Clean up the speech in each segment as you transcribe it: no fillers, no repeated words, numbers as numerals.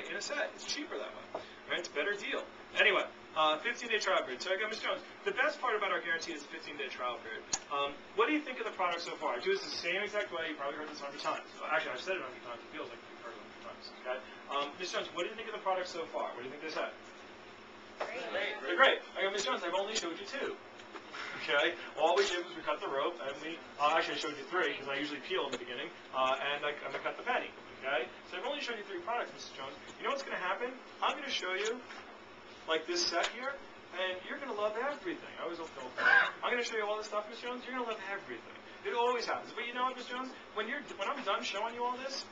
right, in a set. It's cheaper that way. Right? It's a better deal. Anyway, 15-day trial period. So I got Ms. Jones. The best part about our guarantee is the 15-day trial period. What do you think of the product so far? I do this the same exact way. You probably heard this 100 times. Well, actually, I've said it 100 times. It feels like you've heard it 100 times. Okay? Ms. Jones, what do you think of the product so far? What do you think they said? Great. They're great. I go, Ms. Jones, I've only showed you 2. Okay? All we did was we cut the rope, and we actually I showed you 3 because I usually peel in the beginning, and I cut the penny. Okay? So I've only shown you 3 products, Mrs. Jones. You know what's going to happen? I'm going to show you like this set here, and you're going to love everything. I always hope I'm going to show you all this stuff, Ms. Jones. You're going to love everything. It always happens. But you know what, Ms. Jones? When I'm done showing you all this,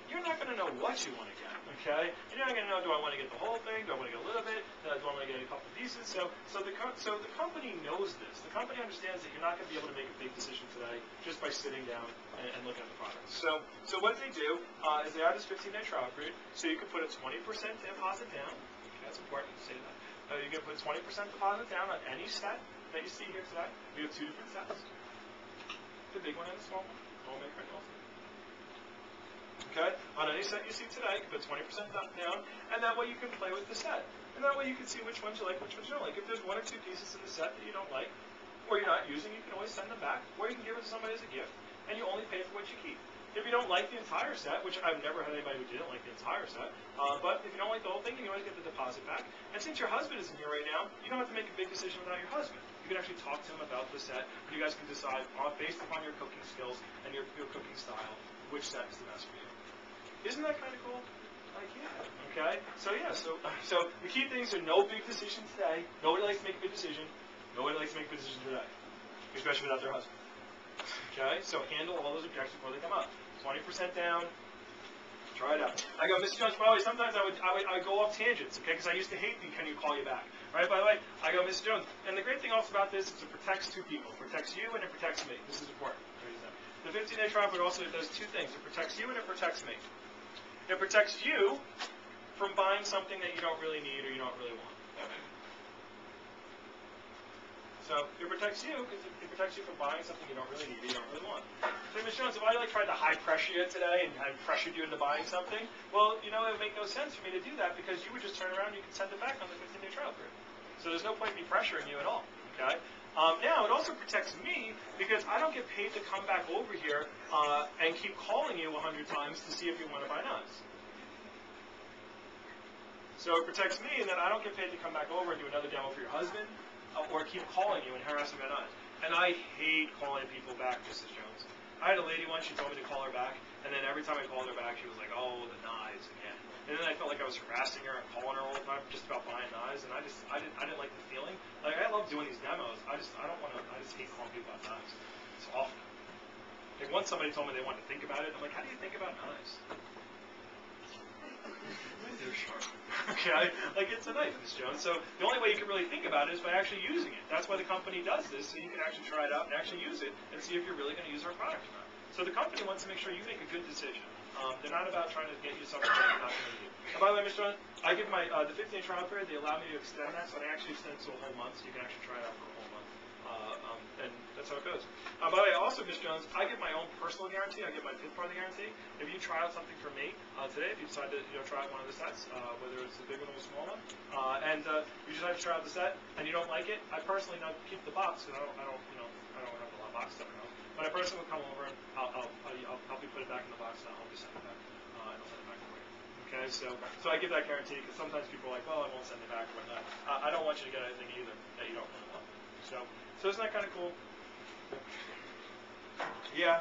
you're not going to know what you want to get, okay? You're not going to know, do I want to get the whole thing? Do I want to get a little bit? Do I want to get a couple pieces? So the company knows this. The company understands that you're not going to be able to make a big decision today just by sitting down and looking at the products. So what they do is they add this 15-day trial period, so you can put a 20% deposit down. That's important to say that. You can put 20% deposit down on any set that you see here today. We have 2 different sets. The big one and the small one. All make right also. Okay? On any set you see today, you can put 20% down, and that way you can play with the set. And that way you can see which ones you like, which ones you don't like. If there's 1 or 2 pieces in the set that you don't like, or you're not using, you can always send them back, or you can give it to somebody as a gift, and you only pay for what you keep. If you don't like the entire set, which I've never had anybody who didn't like the entire set, but if you don't like the whole thing, you can always get the deposit back. And since your husband isn't here right now, you don't have to make a big decision without your husband. You can actually talk to him about the set, and you guys can decide, based upon your cooking skills and your cooking style, which set is the best for you. Isn't that kind of cool? Like, yeah. Okay? So the key things are no big decision today. Nobody likes to make a big decision. Nobody likes to make a big decision today, especially without their husband. Okay? So handle all those objections before they come up. 20% down. Try it out. I go, Mr. Jones, by the way, sometimes I would go off tangents, okay? Because I used to hate the can you call you back. Right? By the way, I go, Mr. Jones, and the great thing also about this is it protects 2 people. It protects you and it protects me. This is important. The 15-day trial period also does 2 things. It protects you and it protects me. It protects you from buying something that you don't really need or you don't really want. So it protects you because it protects you from buying something you don't really need or you don't really want. So Ms. Jones, if I tried to high pressure you today and I pressured you into buying something, well, it would make no sense for me to do that because you would just turn around and you can send it back on the 15-day trial period. So there's no point in me pressuring you at all. Okay? Now, it also protects me because I don't get paid to come back over here and keep calling you 100 times to see if you want to buy knives. So it protects me in that I don't get paid to come back over and do another demo for your husband or keep calling you and harassing about knives. And I hate calling people back, Mrs. Jones. I had a lady once, she told me to call her back, and then every time I called her back, she was like, oh, the knives again. And then I felt like I was harassing her and calling her all the time just about buying knives, and I didn't like the feeling. Like, I love doing these demos. I just hate calling people about knives. It's awful. Like, once somebody told me they wanted to think about it, I'm like, how do you think about knives? They're sharp. Okay? Like, it's a knife, Ms. Jones. So the only way you can really think about it is by actually using it. That's why the company does this, so you can actually try it out and actually use it and see if you're really going to use our product or not. So the company wants to make sure you make a good decision. They're not about trying to get you something that you're not going to do. And by the way, Ms. Jones, I give my the 15-day trial period, they allow me to extend that, so I actually extend it to a whole month, so you can actually try it out for a whole month. And that's how it goes. By the way, also, Ms. Jones, I give my own personal guarantee. I give my 5th part of the guarantee. If you try out something for me today, if you decide to try out one of the sets, whether it's a big one or a small one, and you decide to try out the set and you don't like it, I personally not keep the box because I don't have a lot of box stuff in house. But I personally will come over and I'll help you put it back in the box and I'll help you send it back. And I'll send it back for you. Okay, so I give that guarantee because sometimes people are like, well, I won't send it back or whatnot. I don't want you to get anything either that you don't really want. So isn't that kind of cool? Yeah.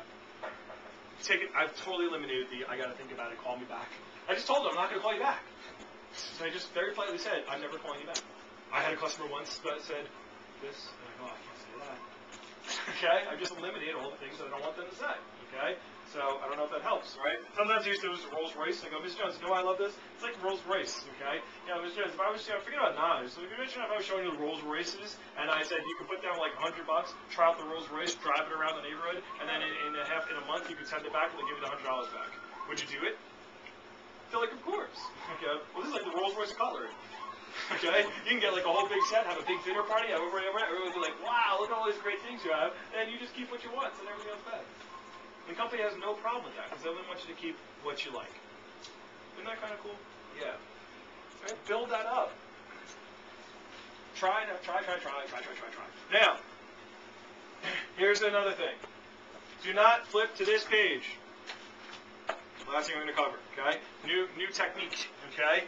Take it. I've totally eliminated the I got to think about it, call me back. I just told them I'm not going to call you back. So I just very politely said, I'm never calling you back. I had a customer once that said this, and I go, I can't say that. Okay? I just eliminated all the things that I don't want them to say. Okay? So I don't know if that helps, right? Sometimes I used to use Rolls Royce and I go, Ms. Jones, you know why I love this? It's like Rolls Royce, okay? Ms. Jones, if I was, forget about knives. So if you mentioned if I was showing you the Rolls Royces and I said you could put down like $100, try out the Rolls Royce, drive it around the neighborhood, and then in a month you could send it back and they'll give you the $100 back. Would you do it? Feel like, of course. Okay. Well, this is like the Rolls Royce cutlery. Okay? You can get like a whole big set, have a big dinner party, have everybody will be like, wow, look at all these great things you have, and you just keep what you want, and everything else better. The company has no problem with that, because they only want you to keep what you like. Isn't that kind of cool? Yeah. Right? Build that up. Try. Now, here's another thing. Do not flip to this page. Last thing I'm going to cover, okay? New technique, okay?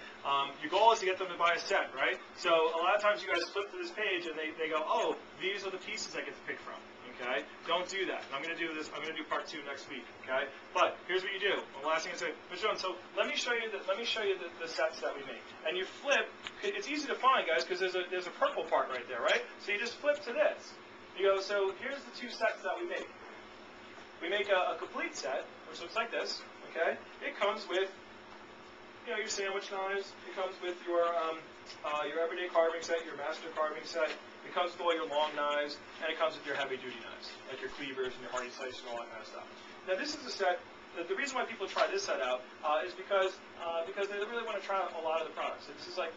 Your goal is to get them to buy a set, right? So a lot of times you guys flip to this page and they go, oh, these are the pieces I get to pick from, okay? Don't do that. And I'm going to do this. I'm going to do part 2 next week, okay? But here's what you do. The last thing I say, Mr. Jones, so let me show you the sets that we make. And you flip. It's easy to find, guys, because there's a purple part right there, right? So you just flip to this. You go, so here's the 2 sets that we make. We make a complete set, which looks like this. Okay, it comes with, your sandwich knives. It comes with your everyday carving set, your master carving set. It comes with all your long knives, and it comes with your heavy-duty knives, like your cleavers and your hardy slices and all that kind of stuff. Now, this is a set. The reason why people try this set out is because they really want to try out a lot of the products. So this is like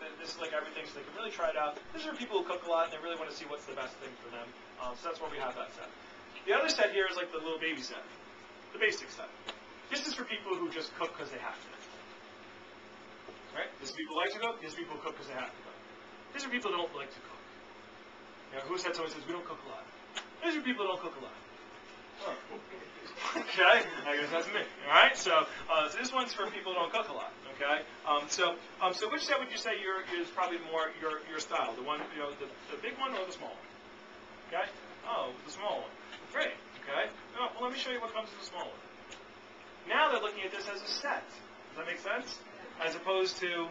everything, so they can really try it out. This is for people who cook a lot and they really want to see what's the best thing for them. So that's why we have that set. The other set here is like the little baby set, the basic set. This is for people who just cook because they have to. Right? These people like to cook. These people cook because they have to cook. These are people who don't like to cook. Who said someone says we don't cook a lot? These are people who don't cook a lot. Oh. Okay, I guess that's me. All right. So this one's for people who don't cook a lot. Okay. So which set would you say is probably more your style? The one, the big one or the small one? Okay. Oh, the small one. Great. Okay. Well, let me show you what comes in the small one. Now they're looking at this as a set. Does that make sense? As opposed to,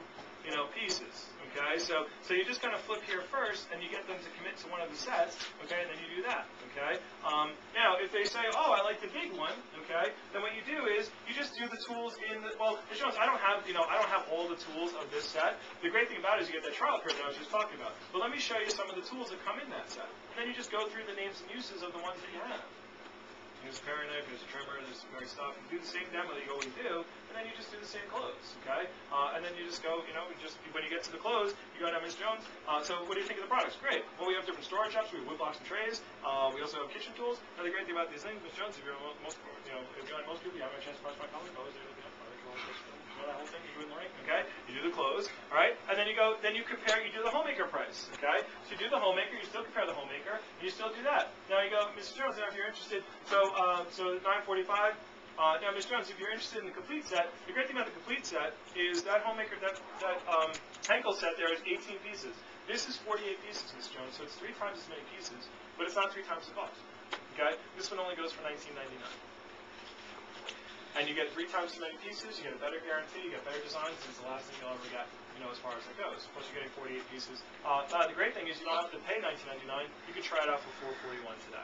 pieces. Okay, so you just kind of flip here first, and you get them to commit to one of the sets. Okay, and then you do that. Okay. Now, if they say, "Oh, I like the big one," okay, then what you do is you just do the tools in the. Well, Mr. Jones, I don't have all the tools of this set. The great thing about it is you get that trial period that I was just talking about. But let me show you some of the tools that come in that set. And then you just go through the names and uses of the ones that you have. There's a paring knife, there's a trimmer, there's some stuff. You do the same demo that you always do, and then you just do the same clothes, okay? And then you just go, when you get to the clothes, you go down, Ms. Jones. So what do you think of the products? Great. Well, we have different storage shops. We have wood blocks and trays. We also have kitchen tools. Now, the great thing about these things, Ms. Jones, if you're like most people, you haven't had a chance to brush my collar, always do that whole thing. You do in the ring, okay? You do the clothes, all right? And then you go, you compare, you do the homemaker price, okay? So you do the homemaker, you still compare the homemaker, and you still do that. Now you go, Mr. Jones, now if you're interested, so $9.45. Now, Ms. Jones, if you're interested in the complete set, the great thing about the complete set is that homemaker, that ankle set there is 18 pieces. This is 48 pieces, Ms. Jones, so it's 3 times as many pieces, but it's not 3 times the cost. Okay? This one only goes for $19.99. And you get 3 times as many pieces, you get a better guarantee, you get better designs, and it's the last thing you'll ever get, as far as it goes. Plus you're getting 48 pieces. The great thing is you don't have to pay $19.99, you can try it out for $4.41 today.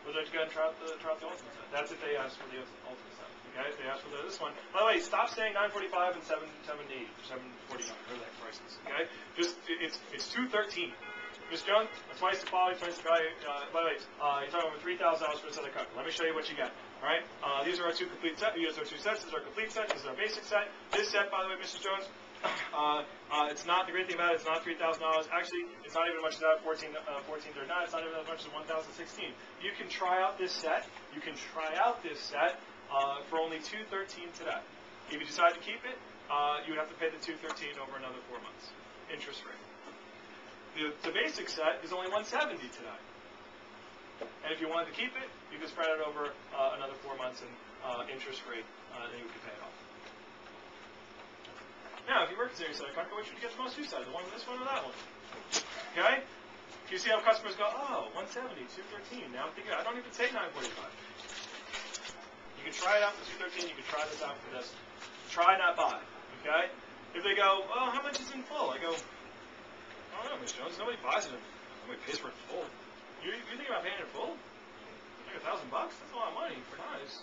Would you like to go and try out the ultimate set? That's if they ask for the ultimate set. Okay, if they ask for this one. By the way, stop saying $9.45 and $7.80 or $7.49, whatever that price is. Okay, it's $2.13. Ms. Jones, twice the quality, twice the value. By the way, you're talking over $3,000 for a set of cut. Let me show you what you get. All right, these are our 2 complete sets. These are our 2 sets. This is our complete set. This is our basic set. This set, by the way, Mrs. Jones, it's not, the great thing about it, it's not $3,000. Actually, it's not even as much as that, $1,439. It's not even as much as $1,016. You can try out this set. You can try out this set for only $213 today. If you decide to keep it, you would have to pay the $213 over another 4 months, interest free. The basic set is only $170 today. And if you wanted to keep it, you could spread it over another 4 months and interest free, and you could pay it off. Now, if you were considering selling a car, which would you get the most use out of? The one with this one or that one? Okay? You see how customers go, oh, $170, $213. Now I'm thinking, I don't even say $9.45. You can try it out for $213. You can try this out for this. Try, not buy. Okay? If they go, oh, how much is in full? I go, I don't know, Ms. Jones. Nobody buys it. Nobody pays for it in full. You thinking about paying it in full? Like $1,000 bucks? That's a lot of money for knives.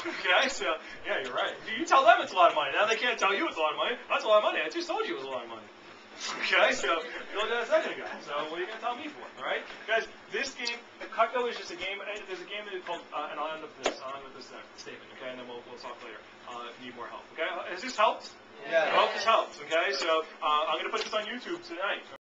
Okay, so, yeah, you're right. You tell them it's a lot of money. Now they can't tell you it's a lot of money. That's a lot of money. I just told you it was a lot of money. Okay, so you looked at it a second ago. So what are you going to tell me for? All right? Guys, this game, the Cutco is just a game. There's a game called, and I'll end with this. Statement, okay? And then we'll talk later if you need more help. Okay? Has this helped? Yeah. I hope this helps, okay? So I'm going to put this on YouTube tonight.